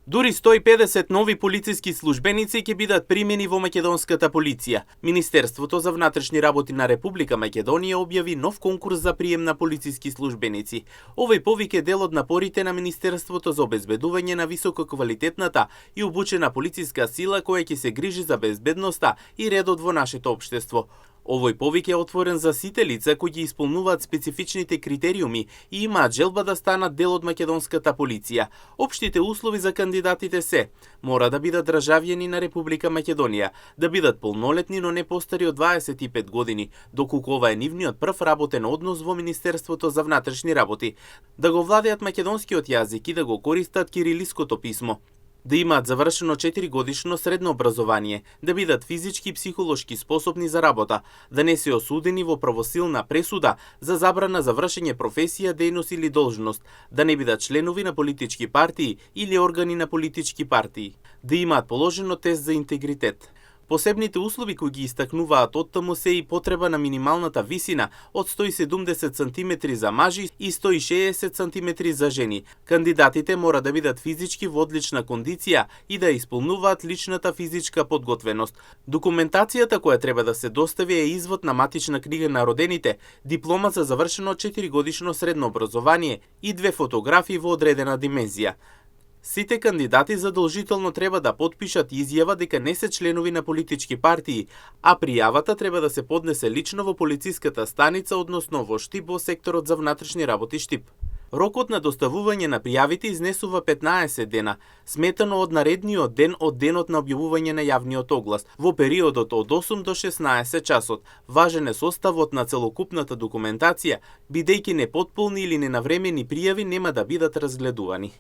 Дури 150 нови полициски службеници ќе бидат примени во македонската полиција. Министерството за внатрешни работи на Република Македонија објави нов конкурс за прием на полициски службеници. Овој повик е дел од напорите на Министерството за обезбедување на висококвалитетната и обучена полициска сила која ќе се грижи за безбедноста и редот во нашето општество. Овој повик е отворен за сите лица кои ги исполнуваат специфичните критериуми и имаат желба да станат дел од македонската полиција. Општите услови за кандидатите се: мора да бидат државјани на Република Македонија, да бидат полнолетни, но не постари од 25 години, доколку ова е нивниот прв работен однос во Министерството за внатрешни работи, да го владеат македонскиот јазик и да го користат кирилиското писмо, да имаат завршено 4-годишно средно образование, да бидат физички и психолошки способни за работа, да не се осудени во правосилна пресуда за забрана за вршење професија, дејност или должност, да не бидат членови на политички партии или органи на политички партии, да имаат положено тест за интегритет. Посебните услови кои ги истакнуваат оттаму се и потреба на минималната висина од 170 см за мажи и 160 см за жени. Кандидатите мора да бидат физички во одлична кондиција и да исполнуваат личната физичка подготвеност. Документацијата која треба да се достави е извод на матична книга на родените, диплома за завршено 4-годишно средно образование и 2 фотографии во одредена димензија. Сите кандидати задолжително треба да потпишат изјава дека не се членови на политички партии, а пријавата треба да се поднесе лично во полициската станица, односно во Штип во секторот за внатрешни работи Штип. Рокот на доставување на пријавите изнесува 15 дена, сметано од наредниот ден од денот на објавување на јавниот оглас, во периодот од 8 до 16 часот. Важен е составот на целокупната документација, бидејќи непотполни или ненавремени пријави нема да бидат разгледувани.